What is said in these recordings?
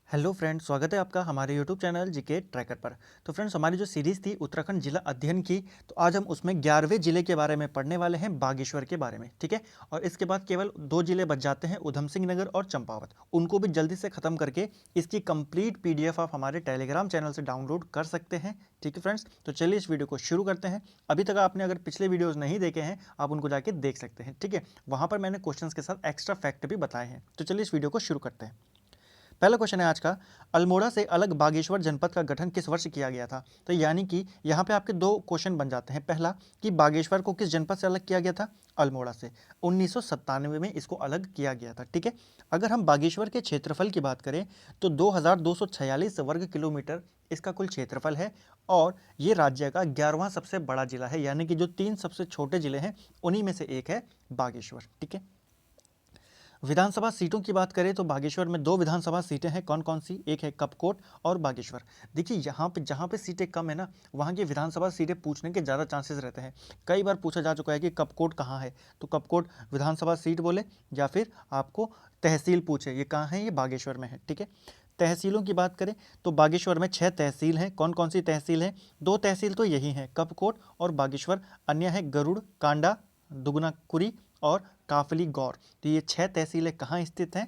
Hello friends, स्वागत है आपका हमारे यूट्यूब चैनल जीके ट्रैकर पर। तो फ्रेंड्स, हमारी जो सीरीज़ थी उत्तराखंड जिला अध्ययन की, तो आज हम उसमें 11वें जिले के बारे में पढ़ने वाले हैं, बागेश्वर के बारे में। ठीक है। और इसके बाद केवल दो जिले बच जाते हैं, उधम सिंह नगर और चंपावत। उनको भी जल्दी से ख़त्म करके इसकी कंप्लीट पीडीएफ आप हमारे टेलीग्राम चैनल से डाउनलोड कर सकते हैं। ठीक है फ्रेंड्स, तो चलिए इस वीडियो को शुरू करते हैं। अभी तक आपने अगर पिछले वीडियोज़ नहीं देखे हैं, आप उनको जाके देख सकते हैं। ठीक है, वहाँ पर मैंने क्वेश्चंस के साथ एक्स्ट्रा फैक्ट भी बताए हैं। तो चलिए इस वीडियो को शुरू करते हैं। पहला क्वेश्चन है आज का, अल्मोड़ा से अलग बागेश्वर जनपद का गठन किस वर्ष किया गया था। तो यानी कि यहाँ पे आपके दो क्वेश्चन बन जाते हैं। पहला कि बागेश्वर को किस जनपद से अलग किया गया था, अल्मोड़ा से। 1997 में इसको अलग किया गया था। ठीक है। अगर हम बागेश्वर के क्षेत्रफल की बात करें तो 2246 वर्ग किलोमीटर इसका कुल क्षेत्रफल है, और ये राज्य का 11वां सबसे बड़ा जिला है, यानी कि जो तीन सबसे छोटे जिले हैं उन्हीं में से एक है बागेश्वर। ठीक है। विधानसभा सीटों की बात करें तो बागेश्वर में दो विधानसभा सीटें हैं। कौन कौन सी, एक है कपकोट और बागेश्वर। देखिए यहाँ पे जहाँ पे सीटें कम है ना, वहाँ की विधानसभा सीटें पूछने के ज़्यादा चांसेस रहते हैं। कई बार पूछा जा चुका है कि कपकोट कहाँ है, तो कपकोट विधानसभा सीट बोले, या फिर आपको तहसील पूछे ये कहाँ है, ये बागेश्वर में है। ठीक है। तहसीलों की बात करें तो बागेश्वर में 6 तहसील हैं। कौन कौन सी तहसील हैं, दो तहसील तो यही हैं, कपकोट और बागेश्वर। अन्य है गरुड़, कांडा, दुगनाकुरी और काफली गौर। तो ये 6 तहसीलें कहाँ स्थित हैं,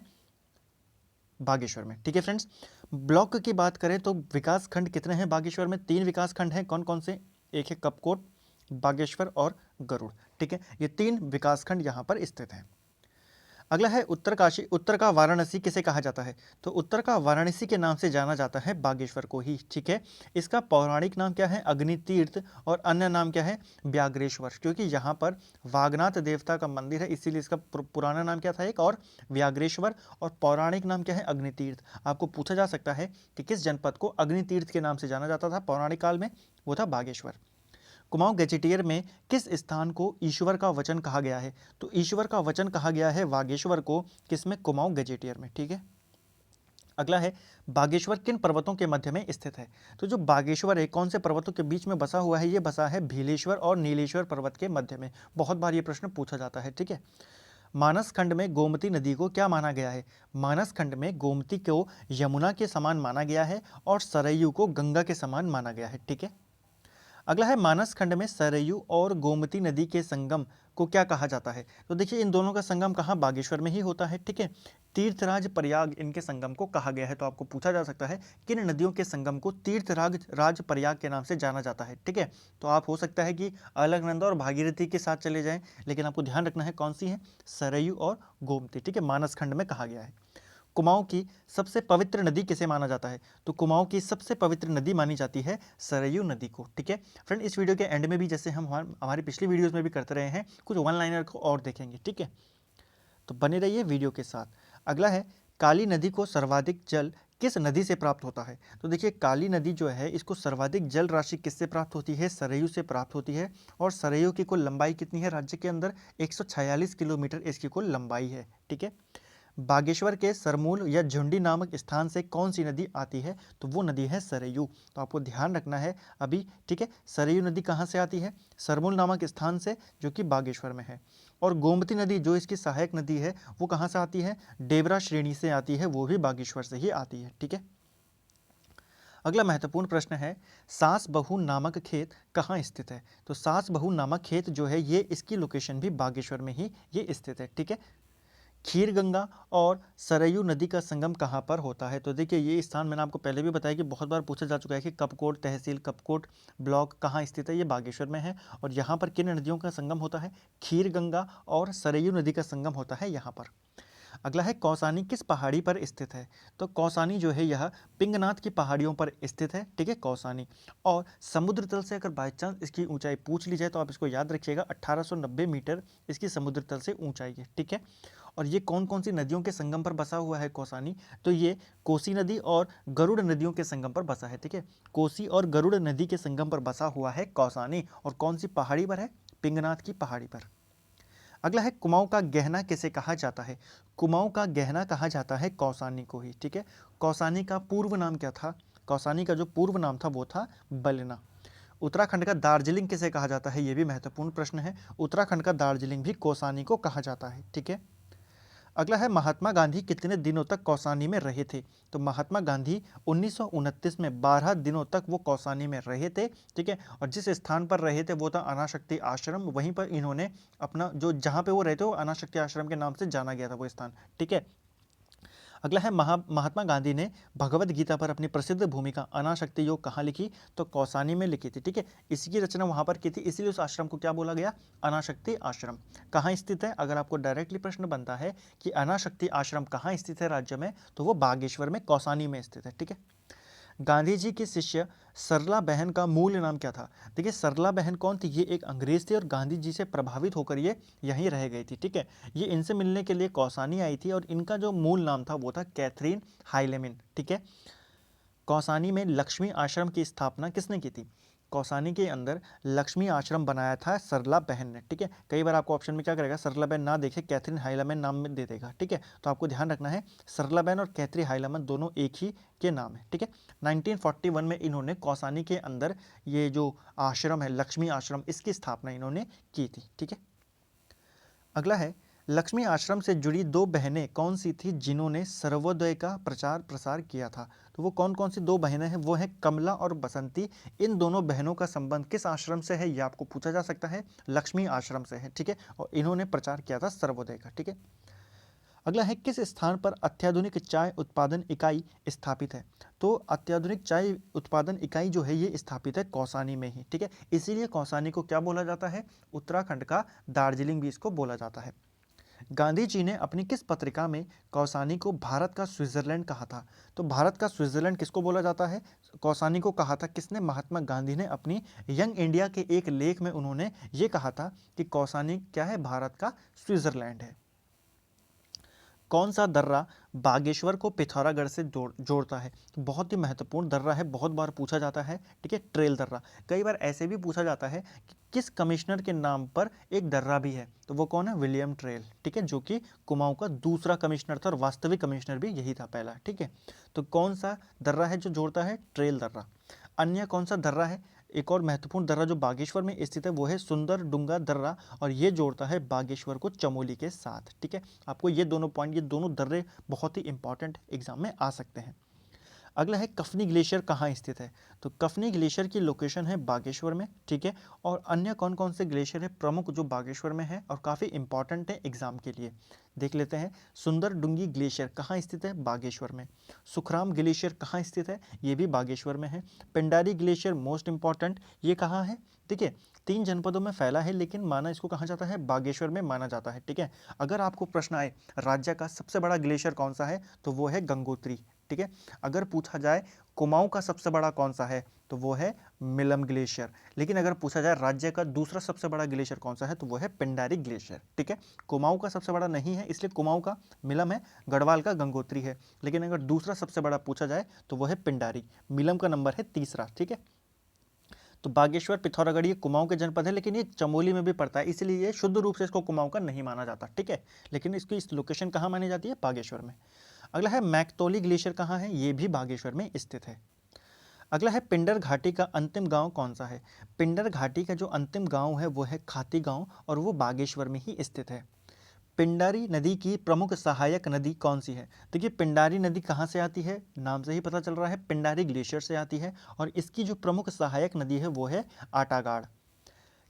बागेश्वर में। ठीक है फ्रेंड्स। ब्लॉक की बात करें तो विकास खंड कितने हैं बागेश्वर में, 3 विकास खंड हैं। कौन कौन से, एक है कपकोट, बागेश्वर और गरुड़। ठीक है, ये 3 विकास खंड यहाँ पर स्थित हैं। अगला है उत्तरकाशी, उत्तर का वाराणसी किसे कहा जाता है। तो उत्तर का वाराणसी के नाम से जाना जाता है बागेश्वर को ही। ठीक है। इसका पौराणिक नाम क्या है, अग्नि तीर्थ, और अन्य नाम क्या है, व्याघ्रेश्वर। क्योंकि यहाँ पर वागनाथ देवता का मंदिर है, इसीलिए इसका पुराना नाम क्या था एक, और व्याघ्रेश्वर, और पौराणिक नाम क्या है, अग्नि तीर्थ। आपको पूछा जा सकता है कि किस जनपद को अग्नि तीर्थ के नाम से जाना जाता था पौराणिक काल में, वो था बागेश्वर। कुमाऊं गैजेटियर में किस स्थान को ईश्वर का वचन कहा गया है। तो ईश्वर का वचन कहा गया है बागेश्वर को, किसमें, कुमाऊं गैजेटियर में। ठीक है। अगला है, बागेश्वर किन पर्वतों के मध्य में स्थित है। तो जो बागेश्वर है कौन से पर्वतों के बीच में बसा हुआ है, ये बसा है भीलेश्वर और नीलेश्वर पर्वत के मध्य में। बहुत बार ये प्रश्न पूछा जाता है। ठीक है। मानस खंड में गोमती नदी को क्या माना गया है। मानस खंड में गोमती को यमुना के समान माना गया है, और सरयू को गंगा के समान माना गया है। ठीक है। अगला है, मानस खंड में सरयू और गोमती नदी के संगम को क्या कहा जाता है। तो देखिए इन दोनों का संगम कहाँ, बागेश्वर में ही होता है। ठीक है। तीर्थराज प्रयाग इनके संगम को कहा गया है। तो आपको पूछा जा सकता है किन नदियों के संगम को तीर्थराज राज प्रयाग के नाम से जाना जाता है। ठीक है। तो आप हो सकता है कि अलकनंदा और भागीरथी के साथ चले जाएं, लेकिन आपको ध्यान रखना है कौन सी है, सरयू और गोमती। ठीक है, मानस खंड में कहा गया है। कुमाऊं की सबसे पवित्र नदी किसे माना जाता है। तो कुमाऊं की सबसे पवित्र नदी मानी जाती है सरयू नदी को। ठीक है फ्रेंड, इस वीडियो के एंड में भी, जैसे हम हमारी पिछली वीडियोस में भी करते रहे हैं, कुछ वन लाइनर को और देखेंगे। ठीक है, तो बने रहिए वीडियो के साथ। अगला है, काली नदी को सर्वाधिक जल किस नदी से प्राप्त होता है। तो देखिए काली नदी जो है, इसको सर्वाधिक जल राशि किससे प्राप्त होती है, सरयू से प्राप्त होती है। और सरयू की कुल लंबाई कितनी है राज्य के अंदर, 146 किलोमीटर इसकी कुल लंबाई है। ठीक है। बागेश्वर के सरमूल या झुंडी नामक स्थान से कौन सी नदी आती है, तो वो नदी है सरयू। तो आपको ध्यान रखना है अभी। ठीक है, सरयू नदी कहाँ से आती है, सरमूल नामक स्थान से, जो कि बागेश्वर में है। और गोमती नदी जो इसकी सहायक नदी है, वो कहाँ से आती है, डेबरा श्रेणी से आती है, वो भी बागेश्वर से ही आती है। ठीक है। अगला महत्वपूर्ण प्रश्न है, सास बहू नामक खेत कहाँ स्थित है। तो सास बहू नामक खेत जो है, ये इसकी लोकेशन भी बागेश्वर में ही ये स्थित है। ठीक है। खीर गंगा और सरयू नदी का संगम कहाँ पर होता है। तो देखिए ये स्थान मैंने आपको पहले भी बताया कि बहुत बार पूछा जा चुका है कि कपकोट तहसील, कपकोट ब्लॉक कहाँ स्थित है, ये बागेश्वर में है। और यहाँ पर किन नदियों का संगम होता है, खीर गंगा और सरयू नदी का संगम होता है यहाँ पर। अगला है, कौसानी किस पहाड़ी पर स्थित है। तो कौसानी जो है यह पिंगनाथ की पहाड़ियों पर स्थित है। ठीक है, कौसानी। और समुद्र तल से अगर बाई चांस इसकी ऊंचाई पूछ ली जाए तो आप इसको याद रखिएगा, 1890 मीटर इसकी समुद्र तल से ऊंचाई है। ठीक है। और ये कौन कौन सी नदियों के संगम पर बसा हुआ है कौसानी, तो ये कोसी नदी और गरुड़ नदियों के संगम पर बसा है। ठीक है, कोसी और गरुड़ नदी के संगम पर बसा हुआ है कौसानी। और कौन सी पहाड़ी पर है, पिंगनाथ की पहाड़ी पर। अगला है, कुमाऊं का गहना किसे कहा जाता है। कुमाऊं का गहना कहा जाता है कौसानी को ही। ठीक है। कौसानी का पूर्व नाम क्या था, कौसानी का जो पूर्व नाम था वो था बलना। उत्तराखंड का दार्जिलिंग किसे कहा जाता है, ये भी महत्वपूर्ण प्रश्न है। उत्तराखंड का दार्जिलिंग भी कौसानी को कहा जाता है। ठीक है। अगला है महात्मा गांधी कितने दिनों तक कौसानी में रहे थे। तो महात्मा गांधी 1929 में 12 दिनों तक वो कौसानी में रहे थे, ठीक है। और जिस स्थान पर रहे थे वो था अनाशक्ति आश्रम, वहीं पर इन्होंने अपना जो जहाँ पे वो रहते वो अनाशक्ति आश्रम के नाम से जाना गया था वो स्थान, ठीक है। अगला है महात्मा गांधी ने भगवत गीता पर अपनी प्रसिद्ध भूमिका अनाशक्ति योग कहाँ लिखी। तो कौसानी में लिखी थी, ठीक है। इसी की रचना वहाँ पर की थी, इसीलिए उस आश्रम को क्या बोला गया, अनाशक्ति आश्रम। कहाँ स्थित है, अगर आपको डायरेक्टली प्रश्न बनता है कि अनाशक्ति आश्रम कहाँ स्थित है राज्य में, तो वो बागेश्वर में कौसानी में स्थित है, ठीक है। गांधी जी की शिष्य सरला बहन का मूल नाम क्या था। देखिए सरला बहन कौन थी, ये एक अंग्रेज थी और गांधी जी से प्रभावित होकर ये यहीं रह गई थी, ठीक है। ये इनसे मिलने के लिए कौसानी आई थी और इनका जो मूल नाम था वो था कैथरीन हाइलेमिन, ठीक है। कौसानी में लक्ष्मी आश्रम की स्थापना किसने की थी। कौसानी के अंदर लक्ष्मी आश्रम बनाया था सरला बहन ने, ठीक है। कई बार आपको ऑप्शन में क्या करेगा, सरला बहन ना देखे कैथरीन हाइलामैन नाम में दे देगा, ठीक है। तो आपको ध्यान रखना है सरला बहन और कैथरीन हाइलामैन दोनों एक ही के नाम है, ठीक है। 1941 में इन्होंने कौसानी के अंदर ये जो आश्रम है लक्ष्मी आश्रम, इसकी स्थापना इन्होंने की थी, ठीक है। अगला है लक्ष्मी आश्रम से जुड़ी दो बहनें कौन सी थी जिन्होंने सर्वोदय का प्रचार प्रसार किया था। तो वो कौन कौन सी दो बहनें हैं, वो हैं कमला और बसंती। इन दोनों बहनों का संबंध किस आश्रम से है, ये आपको पूछा जा सकता है, लक्ष्मी आश्रम से है, ठीक है। और इन्होंने प्रचार किया था सर्वोदय का, ठीक है। अगला है किस स्थान पर अत्याधुनिक चाय उत्पादन इकाई स्थापित है। तो अत्याधुनिक चाय उत्पादन इकाई जो है ये स्थापित है कौसानी में ही, ठीक है। इसीलिए कौसानी को क्या बोला जाता है, उत्तराखंड का दार्जिलिंग भी इसको बोला जाता है। गांधी जी ने अपनी किस पत्रिका में कौसानी को भारत का स्विट्जरलैंड कहा था। तो भारत का स्विट्जरलैंड किसको बोला जाता है, कौसानी को कहा था किसने, महात्मा गांधी ने अपनी यंग इंडिया के एक लेख में उन्होंने ये कहा था कि कौसानी क्या है, भारत का स्विट्जरलैंड है। कौन सा दर्रा बागेश्वर को पिथौरागढ़ से जोड़ता है। तो बहुत ही महत्वपूर्ण दर्रा है, बहुत बार पूछा जाता है, ठीक है, ट्रेल दर्रा। कई बार ऐसे भी पूछा जाता है कि किस कमिश्नर के नाम पर एक दर्रा भी है, तो वो कौन है, विलियम ट्रेल, ठीक है, जो कि कुमाऊं का दूसरा कमिश्नर था और वास्तविक कमिश्नर भी यही था पहला, ठीक है। तो कौन सा दर्रा है जो जोड़ता है, ट्रेल दर्रा। अन्य कौन सा दर्रा है, एक और महत्वपूर्ण दर्रा जो बागेश्वर में स्थित है वो है सुंदर डुंगा दर्रा, और ये जोड़ता है बागेश्वर को चमोली के साथ, ठीक है। आपको ये दोनों पॉइंट, ये दोनों दर्रे बहुत ही इंपॉर्टेंट एग्जाम में आ सकते हैं। अगला है कफनी ग्लेशियर कहाँ स्थित है। तो कफनी ग्लेशियर की लोकेशन है बागेश्वर में, ठीक है। और अन्य कौन कौन से ग्लेशियर है प्रमुख जो बागेश्वर में है और काफ़ी इंपॉर्टेंट है एग्जाम के लिए, देख लेते हैं। सुंदर डुंगी ग्लेशियर कहाँ स्थित है, बागेश्वर में। सुखराम ग्लेशियर कहाँ स्थित है, ये भी बागेश्वर में है। पिंडारी ग्लेशियर मोस्ट इंपॉर्टेंट, ये कहाँ है, देखिए 3 जनपदों में फैला है लेकिन माना इसको कहाँ जाता है, बागेश्वर में माना जाता है, ठीक है। अगर आपको प्रश्न आए राज्य का सबसे बड़ा ग्लेशियर कौन सा है, तो वो है गंगोत्री, ठीक है। अगर पूछा जाए कुमाऊं का सबसे बड़ा कौन सा है, तो वो है मिलम ग्लेशियर। लेकिन अगर पूछा जाए राज्य का दूसरा सबसे बड़ा ग्लेशियर कौन सा है, तो वो है पिंडारी ग्लेशियर, ठीक है। कुमाऊं का सबसे बड़ा नहीं है, इसलिए कुमाऊं का मिलम है, गढ़वाल का गंगोत्री है। लेकिन अगर दूसरा सबसे बड़ा पूछा जाए तो वो है पिंडारी, मिलम का नंबर है तीसरा, ठीक है। तो बागेश्वर पिथौरागढ़ ये कुमाऊं के जनपद है, लेकिन ये चमोली में भी पड़ता है, इसलिए ये शुद्ध रूप से इसको कुमाऊं का नहीं माना जाता, ठीक है। लेकिन इसकी इस लोकेशन कहाँ मानी जाती है, बागेश्वर में। अगला है मैकतोली ग्लेशियर कहाँ है, ये भी बागेश्वर में स्थित है। अगला है पिंडर घाटी का अंतिम गांव कौन सा है। पिंडर घाटी का जो अंतिम गांव है वो है खाती गांव और वो बागेश्वर में ही स्थित है। पिंडारी नदी की प्रमुख सहायक नदी कौन सी है। देखिए पिंडारी नदी कहाँ से आती है, नाम से ही पता चल रहा है पिंडारी ग्लेशियर से आती है, और इसकी जो प्रमुख सहायक नदी है वो है आटागाड़।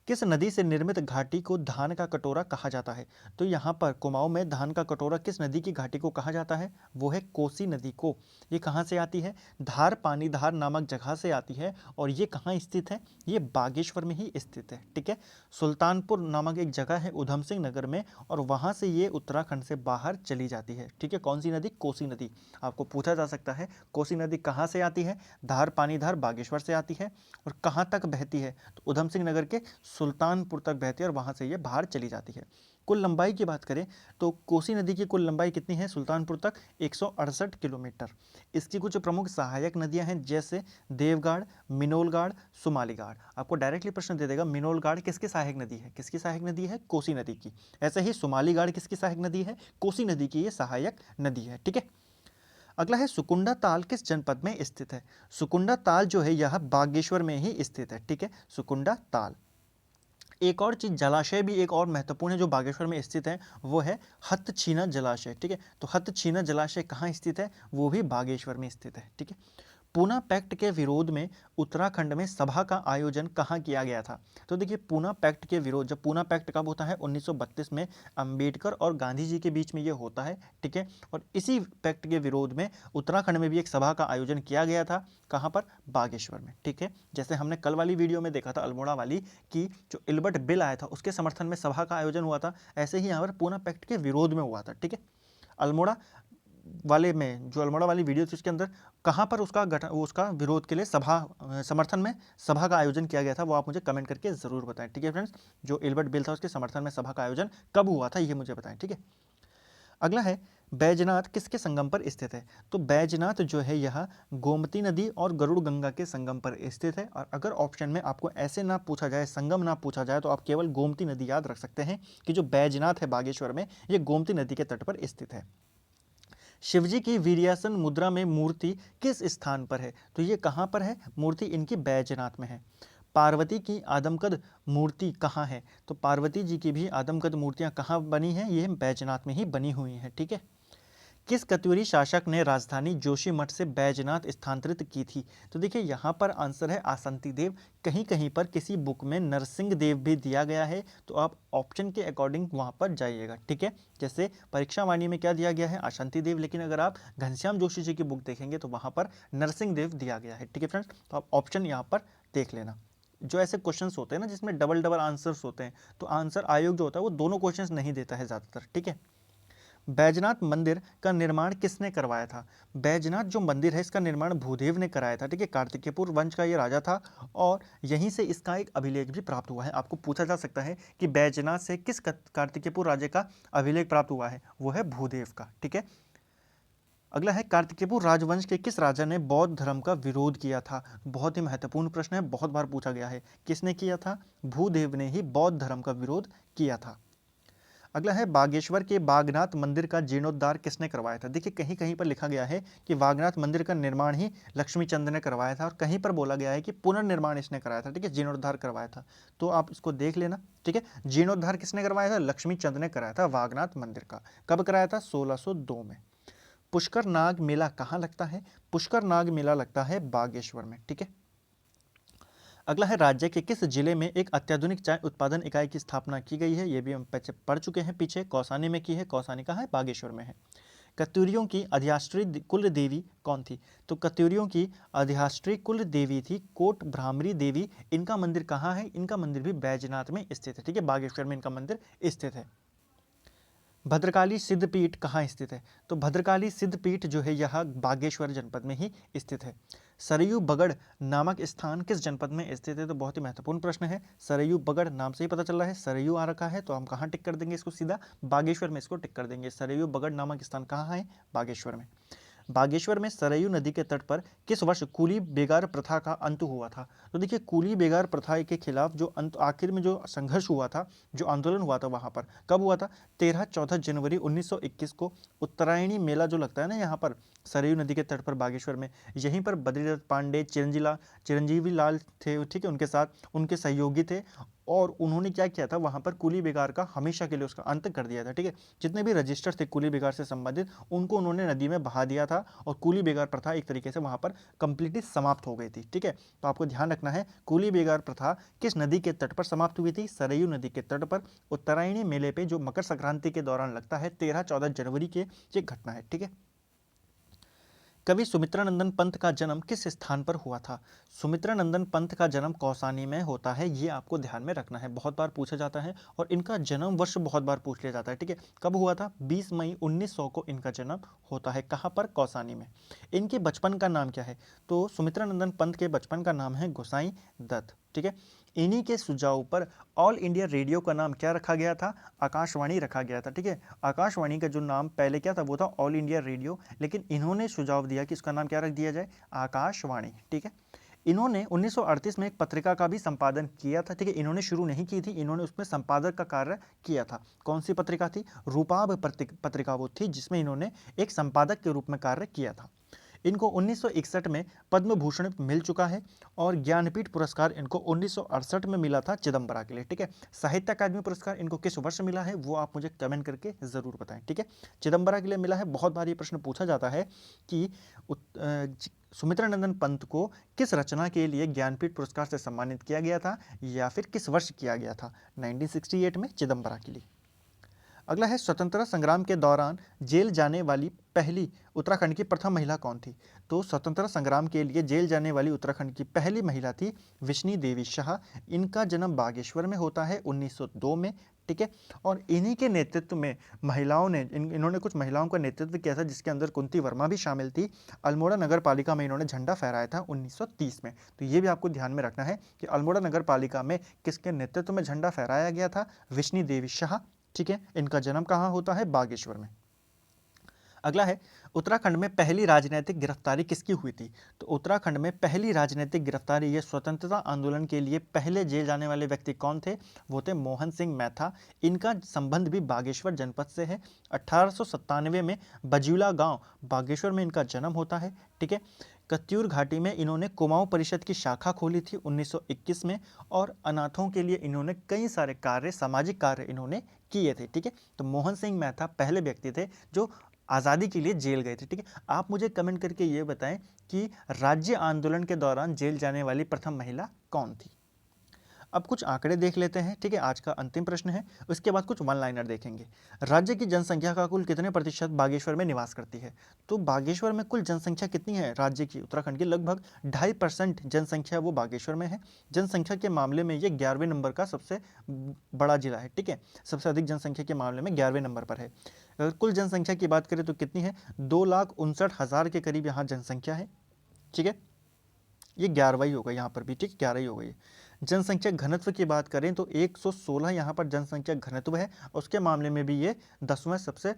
किस नदी से निर्मित घाटी को धान का कटोरा कहा जाता है। तो यहाँ पर कुमाऊं में धान का कटोरा किस नदी की घाटी को कहा जाता है, वो है कोसी नदी को। ये कहाँ से आती है, धार पानी धार नामक जगह से आती है, और ये कहाँ स्थित है, ये बागेश्वर में ही स्थित है, ठीक है। सुल्तानपुर नामक एक जगह है उधम सिंह नगर में, और वहाँ से ये उत्तराखंड से बाहर चली जाती है, ठीक है। कौन सी नदी, कोसी नदी। आपको पूछा जा सकता है कोसी नदी कहाँ से आती है, धार पानी धार बागेश्वर से आती है, और कहाँ तक बहती है, तो उधम सिंह नगर के सुल्तानपुर तक बहती है और वहाँ से ये बाहर चली जाती है। कुल लंबाई की बात करें तो कोसी नदी की कुल लंबाई कितनी है, सुल्तानपुर तक 168 किलोमीटर। इसकी कुछ प्रमुख सहायक नदियां हैं जैसे देवगाड़, मिनोलगाड़, सुमालीगाड़। आपको डायरेक्टली प्रश्न दे देगा मिनोलगाड़ किसकी सहायक नदी है, किसकी सहायक नदी है, कोसी नदी की। ऐसे ही सुमालीगाड़ किसकी सहायक नदी है, कोसी नदी की ये सहायक नदी है, ठीक है। अगला है सुकुंडा ताल किस जनपद में स्थित है। सुकुंडा ताल जो है यह बागेश्वर में ही स्थित है, ठीक है, सुकुंडा ताल। एक और चीज़, जलाशय भी एक और महत्वपूर्ण है जो बागेश्वर में स्थित है, वो है हथछीना जलाशय। ठीक है, तो हथछीना जलाशय कहाँ स्थित है, वो भी बागेश्वर में स्थित है। ठीक है, पूना पैक्ट के विरोध में उत्तराखंड में सभा का आयोजन कहाँ किया गया था। तो देखिए, पूना पैक्ट के विरोध, जब पूना पैक्ट कब होता है, 1932 में अंबेडकर और गांधी जी के बीच में ये होता है। ठीक है, और इसी पैक्ट के विरोध में उत्तराखंड में भी एक सभा का आयोजन किया गया था। कहाँ पर, बागेश्वर में। ठीक है, जैसे हमने कल वाली वीडियो में देखा था अल्मोड़ा वाली, कि जो इल्बर्ट बिल आया था उसके समर्थन में सभा का आयोजन हुआ था, ऐसे ही यहाँ पर पूना पैक्ट के विरोध में हुआ था। ठीक है, अल्मोड़ा वाले में, जो अल्मोड़ा वाली वीडियो थी उसके अंदर कहाँ पर उसका गठन, उसका विरोध के लिए सभा, समर्थन में सभा का आयोजन किया गया था, वो आप मुझे कमेंट करके ज़रूर बताएं। ठीक है फ्रेंड्स, जो इल्बर्ट बिल था उसके समर्थन में सभा का आयोजन कब हुआ था, ये मुझे बताएं। ठीक है, अगला है, बैजनाथ किसके संगम पर स्थित है। तो बैजनाथ जो है यह गोमती नदी और गरुड़ गंगा के संगम पर स्थित है। और अगर ऑप्शन में आपको ऐसे ना पूछा जाए, संगम ना पूछा जाए, तो आप केवल गोमती नदी याद रख सकते हैं कि जो बैजनाथ है बागेश्वर में, ये गोमती नदी के तट पर स्थित है। शिवजी की वीर्यासन मुद्रा में मूर्ति किस स्थान पर है। तो ये कहाँ पर है, मूर्ति इनकी बैजनाथ में है। पार्वती की आदमकद मूर्ति कहाँ है। तो पार्वती जी की भी आदमकद मूर्तियाँ कहाँ बनी हैं, ये बैजनाथ में ही बनी हुई हैं। ठीक है, किस कत्यूरी शासक ने राजधानी जोशीमठ से बैजनाथ स्थानांतरित की थी। तो देखिए, यहाँ पर आंसर है आसंती देव। कहीं कहीं पर किसी बुक में नरसिंह देव भी दिया गया है, तो आप ऑप्शन के अकॉर्डिंग वहाँ पर जाइएगा। ठीक है, जैसे परीक्षा वाणी में क्या दिया गया है, आसंती देव, लेकिन अगर आप घनश्याम जोशी जी की बुक देखेंगे तो वहाँ पर नरसिंह देव दिया गया है। ठीक है फ्रेंड्स, तो आप ऑप्शन यहाँ पर देख लेना। जो ऐसे क्वेश्चंस होते हैं ना जिसमें डबल डबल आंसर्स होते हैं, तो आंसर आयोग जो होता है वो दोनों क्वेश्चंस नहीं देता है ज़्यादातर। ठीक है, बैजनाथ मंदिर का निर्माण किसने करवाया था। बैजनाथ जो मंदिर है इसका निर्माण भूदेव ने कराया था। ठीक है, कार्तिकेयपुर वंश का ये राजा था और यहीं से इसका एक अभिलेख भी प्राप्त हुआ है। आपको पूछा जा सकता है कि बैजनाथ से किस कार्तिकेयपुर राजा का अभिलेख प्राप्त हुआ है, वो है भूदेव का। ठीक है, अगला है, कार्तिकेयपुर राजवंश के किस राजा ने बौद्ध धर्म का विरोध किया था। बहुत ही महत्वपूर्ण प्रश्न है, बहुत बार पूछा गया है। किसने किया था, भूदेव ने ही बौद्ध धर्म का विरोध किया था। अगला है, बागेश्वर के बागनाथ मंदिर का जीर्णोद्धार किसने करवाया था। देखिए, कहीं कहीं पर लिखा गया है कि बागनाथ मंदिर का निर्माण ही लक्ष्मीचंद ने करवाया था, और कहीं पर बोला गया है कि पुनर्निर्माण इसने कराया था। ठीक है, जीर्णोद्धार करवाया था, तो आप इसको देख लेना। ठीक है, जीर्णोद्धार किसने करवाया था, लक्ष्मीचंद ने कराया था बागनाथ मंदिर का। कब कराया था, 1602 में। पुष्कर नाग मेला कहाँ लगता है। पुष्कर नाग मेला लगता है बागेश्वर में। ठीक है, अगला है, राज्य के किस जिले में एक अत्याधुनिक चाय उत्पादन इकाई की स्थापना की गई है। ये भी हम पढ़ चुके हैं पीछे, कौसानी में की है। कौसानी कहाँ है, बागेश्वर में है। कत्यूरियों की अधिष्ठात्री कुल देवी कौन थी। तो कत्यूरियों की अधिष्ठात्री कुल देवी थी कोट भ्रामरी देवी। इनका मंदिर कहाँ है, इनका मंदिर भी बैजनाथ में स्थित है। ठीक है, बागेश्वर में इनका मंदिर स्थित है। भद्रकाली सिद्धपीठ कहाँ स्थित है। तो भद्रकाली सिद्धपीठ जो है यह बागेश्वर जनपद में ही स्थित है। सरयू बगड़ नामक स्थान किस जनपद में स्थित है। तो बहुत ही महत्वपूर्ण प्रश्न है। सरयू बगड़ नाम से ही पता चल रहा है, सरयू आ रखा है, तो हम कहाँ टिक कर देंगे इसको, सीधा बागेश्वर में इसको टिक कर देंगे। सरयू बगड़ नामक स्थान कहाँ है, बागेश्वर में। बागेश्वर में सरयू नदी के तट पर किस वर्ष कूली बेगार प्रथा का अंत हुआ था। तो देखिए, कूली बेगार प्रथा के खिलाफ जो अंत आखिर में जो संघर्ष हुआ था, जो आंदोलन हुआ था, वहाँ पर कब हुआ था, 13-14 जनवरी 1921 को। उत्तरायणी मेला जो लगता है ना यहाँ पर सरयू नदी के तट पर बागेश्वर में, यहीं पर बद्रीनाथ पांडे, चिरंजीवी लाल थे। ठीक है, उनके साथ उनके सहयोगी थे, और उन्होंने क्या किया था, वहाँ पर कुली बेगार का हमेशा के लिए उसका अंत कर दिया था। ठीक है, जितने भी रजिस्टर थे कुली बेगार से संबंधित, उनको उन्होंने नदी में बहा दिया था, और कुली बेगार प्रथा एक तरीके से वहाँ पर कंप्लीटली समाप्त हो गई थी। ठीक है, तो आपको ध्यान रखना है, कुली बेगार प्रथा किस नदी के तट पर समाप्त हुई थी, सरयू नदी के तट पर। उत्तरायणी मेले पे जो मकर संक्रांति के दौरान लगता है, 13-14 जनवरी के ये घटना है। ठीक है, कवि सुमित्रानंदन पंत का जन्म किस स्थान पर हुआ था। सुमित्रानंदन पंत का जन्म कौसानी में होता है, ये आपको ध्यान में रखना है, बहुत बार पूछा जाता है, और इनका जन्म वर्ष बहुत बार पूछ लिया जाता है। ठीक है, कब हुआ था, 20 मई 1900 को इनका जन्म होता है। कहाँ पर, कौसानी में। इनके बचपन का नाम क्या है। तो सुमित्रानंदन पंत के बचपन का नाम है गोसाई दत्त। ठीक है, इन्हीं के सुझाव पर ऑल इंडिया रेडियो का नाम क्या रखा गया था, आकाशवाणी रखा गया था। ठीक है, आकाशवाणी का जो नाम पहले क्या था, वो था ऑल इंडिया रेडियो, लेकिन इन्होंने सुझाव दिया कि इसका नाम क्या रख दिया जाए, आकाशवाणी। ठीक है, इन्होंने 1938 में एक पत्रिका का भी संपादन किया था। ठीक है, इन्होंने शुरू नहीं की थी, इन्होंने उसमें संपादक का कार्य किया था। कौन सी पत्रिका थी, रूपाभ पत्रिका वो थी, जिसमें इन्होंने एक संपादक के रूप में कार्य किया था। इनको 1961 में पद्म भूषण मिल चुका है और ज्ञानपीठ पुरस्कार इनको 1968 में मिला था चिदम्बरा के लिए, ठीक है। साहित्य अकादमी पुरस्कार इनको किस वर्ष मिला है वो आप मुझे कमेंट करके ज़रूर बताएं, ठीक है। चिदम्बरा के लिए मिला है। बहुत बार ये प्रश्न पूछा जाता है कि सुमित्रानंदन पंत को किस रचना के लिए ज्ञानपीठ पुरस्कार से सम्मानित किया गया था या फिर किस वर्ष किया गया था। 1968 में चिदम्बरा के लिए। अगला है, स्वतंत्रता संग्राम के दौरान जेल जाने वाली पहली उत्तराखंड की प्रथम महिला कौन थी। तो स्वतंत्रता संग्राम के लिए जेल जाने वाली उत्तराखंड की पहली महिला थी विष्णु देवी शाह। इनका जन्म बागेश्वर में होता है 1902 में, ठीक है। और इन्हीं के नेतृत्व में महिलाओं ने इन्होंने कुछ महिलाओं का नेतृत्व किया था, जिसके अंदर कुंती वर्मा भी शामिल थी। अल्मोड़ा नगर पालिका में इन्होंने झंडा फहराया था 1930 में। तो ये भी आपको ध्यान में रखना है कि अल्मोड़ा नगर पालिका में किसके नेतृत्व में झंडा फहराया गया था, विष्णु देवी शाह, ठीक है। इनका जन्म कहाँ होता है, बागेश्वर में। अगला है, उत्तराखंड में पहली राजनीतिक गिरफ्तारी किसकी हुई थी। तो उत्तराखंड में पहली राजनीतिक गिरफ्तारी, ये स्वतंत्रता आंदोलन के लिए पहले जेल जाने वाले व्यक्ति कौन थे, वो थे मोहन सिंह मैथा। इनका संबंध भी बागेश्वर जनपद से है। 1897 में बज्यूला गांव बागेश्वर में इनका जन्म होता है, ठीक है। कत्यूर घाटी में इन्होंने कुमाऊं परिषद की शाखा खोली थी 1921 में, और अनाथों के लिए इन्होंने कई सारे कार्य, सामाजिक कार्य इन्होंने किए थे, ठीक है। तो मोहन सिंह मैथा पहले व्यक्ति थे जो आज़ादी के लिए जेल गए थे, ठीक है। आप मुझे कमेंट करके ये बताएं कि राज्य आंदोलन के दौरान जेल जाने वाली प्रथम महिला कौन थी। अब कुछ आंकड़े देख लेते हैं, ठीक है। आज का अंतिम प्रश्न है, उसके बाद कुछ वन लाइनर देखेंगे। राज्य की जनसंख्या का कुल कितने प्रतिशत बागेश्वर में निवास करती है। तो बागेश्वर में कुल जनसंख्या कितनी है राज्य की, उत्तराखंड की लगभग 2.5% जनसंख्या वो बागेश्वर में है। जनसंख्या के मामले में ये 11वें नंबर का सबसे बड़ा जिला है, ठीक है। सबसे अधिक जनसंख्या के मामले में 11वें नंबर पर है। अगर कुल जनसंख्या की बात करें तो कितनी है, 2,59,000 के करीब यहाँ जनसंख्या है, ठीक है। ये 11वां ही होगा यहाँ पर भी, ठीक, 11 ही हो गई। जनसंख्या घनत्व की बात करें तो 116 यहाँ पर जनसंख्या घनत्व है। उसके मामले में भी ये 10वां सबसे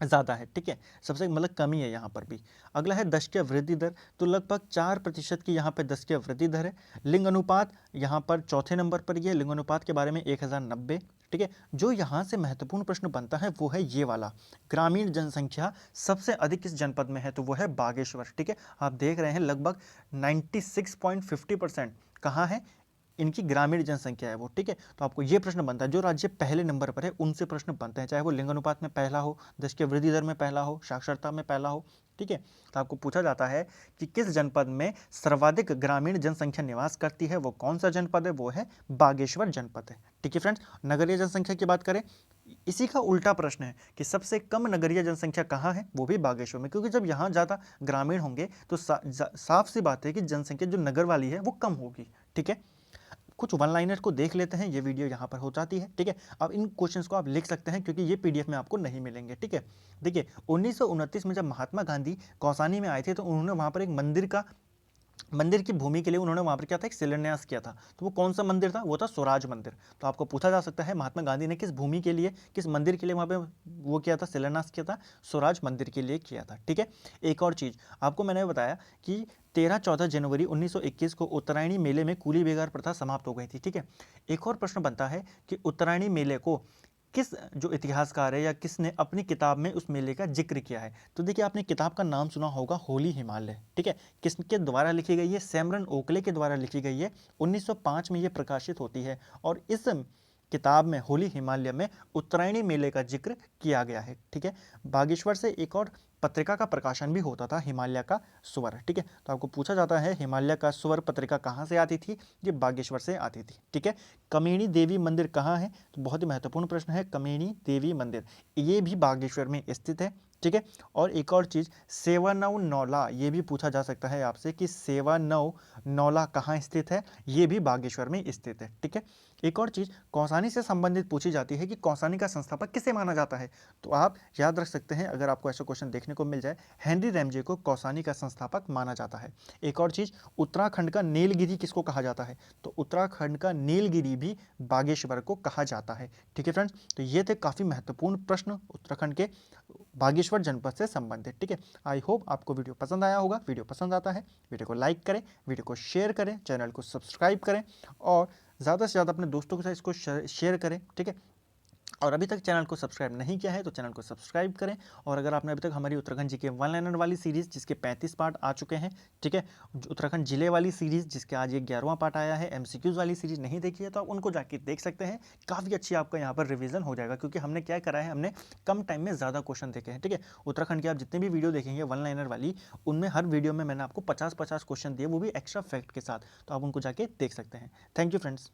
ज़्यादा है, ठीक है। सबसे मतलब कमी है यहाँ पर भी। अगला है दशकीय वृद्धि दर। तो लगभग 4% की यहाँ पर दशकीय वृद्धि दर है। लिंग अनुपात यहाँ पर चौथे नंबर पर, ये लिंग अनुपात के बारे में 1090, ठीक है। जो यहाँ से महत्वपूर्ण प्रश्न बनता है वो है ये वाला, ग्रामीण जनसंख्या सबसे अधिक किस जनपद में है, तो वो है बागेश्वर, ठीक है। आप देख रहे हैं लगभग 96.50% कहाँ है, इनकी ग्रामीण जनसंख्या है वो, ठीक है। तो आपको ये प्रश्न बनता है, जो राज्य पहले नंबर पर है उनसे प्रश्न बनते हैं, चाहे वो लिंग अनुपात में पहला हो, दशकीय वृद्धि दर में पहला हो, साक्षरता में पहला हो, ठीक है। तो आपको पूछा जाता है कि किस जनपद में सर्वाधिक ग्रामीण जनसंख्या निवास करती है, वो कौन सा जनपद है, वो है बागेश्वर जनपद है, ठीक है फ्रेंड्स। नगरीय जनसंख्या की बात करें, इसी का उल्टा प्रश्न है कि सबसे कम नगरीय जनसंख्या कहाँ है, वो भी बागेश्वर में, क्योंकि जब यहाँ ज़्यादा ग्रामीण होंगे तो साफ सी बात है कि जनसंख्या जो नगर वाली है वो कम होगी, ठीक है। कुछ वन लाइनर को देख लेते हैं, ये वीडियो यहाँ पर हो जाती है, ठीक है। अब इन क्वेश्चंस को आप लिख सकते हैं क्योंकि ये पीडीएफ में आपको नहीं मिलेंगे, ठीक है। देखिए 1929 में जब महात्मा गांधी कौसानी में आए थे तो उन्होंने वहाँ पर एक मंदिर की भूमि के लिए उन्होंने वहाँ पर क्या था, एक शिलान्यास किया था। तो वो कौन सा मंदिर था, वो था स्वराज मंदिर। तो आपको पूछा जा सकता है महात्मा गांधी ने किस भूमि के लिए, किस मंदिर के लिए वहाँ पे वो किया था, शिलान्यास किया था, स्वराज मंदिर के लिए किया था, ठीक है। एक और चीज़ आपको मैंने बताया कि 13-14 जनवरी 1921 को उत्तरायणी मेले में कूली बेगार प्रथा समाप्त हो गई थी, ठीक है। एक और प्रश्न बनता है कि उत्तरायणी मेले को किस जो इतिहासकार है या किसने अपनी किताब में उस मेले का जिक्र किया है। तो देखिए आपने किताब का नाम सुना होगा, होली हिमालय, ठीक है। किसके द्वारा लिखी गई है, सैमरन ओकले के द्वारा लिखी गई है। 1905 में ये प्रकाशित होती है और इस किताब में, होली हिमालय में, उत्तरायणी मेले का जिक्र किया गया है, ठीक है। बागेश्वर से एक और पत्रिका का प्रकाशन भी होता था, हिमालय का स्वर, ठीक है। तो आपको पूछा जाता है हिमालय का स्वर पत्रिका कहाँ से आती थी, ये बागेश्वर से आती थी, ठीक है। कमेणी देवी मंदिर कहाँ है, तो बहुत ही महत्वपूर्ण प्रश्न है, कमेणी देवी मंदिर ये भी बागेश्वर में स्थित है, ठीक है। और एक और चीज़, सेवानौ नौला, ये भी पूछा जा सकता है आपसे कि सेवानौ नौला कहाँ स्थित है, ये भी बागेश्वर में स्थित है, ठीक है। एक और चीज़ कौसानी से संबंधित पूछी जाती है कि कौसानी का संस्थापक किसे माना जाता है। तो आप याद रख सकते हैं, अगर आपको ऐसा क्वेश्चन देखने को मिल जाए, हेनरी रैमजे को कौसानी का संस्थापक माना जाता है। एक और चीज़, उत्तराखंड का नीलगिरी किसको कहा जाता है, तो उत्तराखंड का नीलगिरी भी बागेश्वर को कहा जाता है, ठीक है फ्रेंड्स। तो ये थे काफ़ी महत्वपूर्ण प्रश्न उत्तराखंड के बागेश्वर जनपद से संबंधित, ठीक है। आई होप आपको वीडियो पसंद आया होगा। वीडियो पसंद आता है वीडियो को लाइक करें, वीडियो को शेयर करें, चैनल को सब्सक्राइब करें और ज़्यादा से ज़्यादा अपने दोस्तों के साथ इसको शेयर करें, ठीक है। और अभी तक चैनल को सब्सक्राइब नहीं किया है तो चैनल को सब्सक्राइब करें। और अगर आपने अभी तक हमारी उत्तराखंड जीके वन लाइनर वाली सीरीज़ जिसके 35 पार्ट आ चुके हैं, ठीक है, उत्तराखंड जिले वाली सीरीज़ जिसके आज ये 11वां पार्ट आया है, एमसीक्यूज़ वाली सीरीज़ नहीं देखी है तो आप उनको जाके देख सकते हैं। काफ़ी अच्छी आपका यहाँ पर रिवीजन हो जाएगा, क्योंकि हमने क्या करा है, हमने कम टाइम में ज़्यादा क्वेश्चन देखे हैं। ठीक है, उत्तराखंड के आप जितने भी वीडियो देखेंगे वन लाइनर वाली, उनमें हर वीडियो में मैंने आपको 50-50 क्वेश्चन दिए, वो भी एक्स्ट्रा फैक्ट के साथ, तो आप उनको जाके देख सकते हैं। Thank you friends.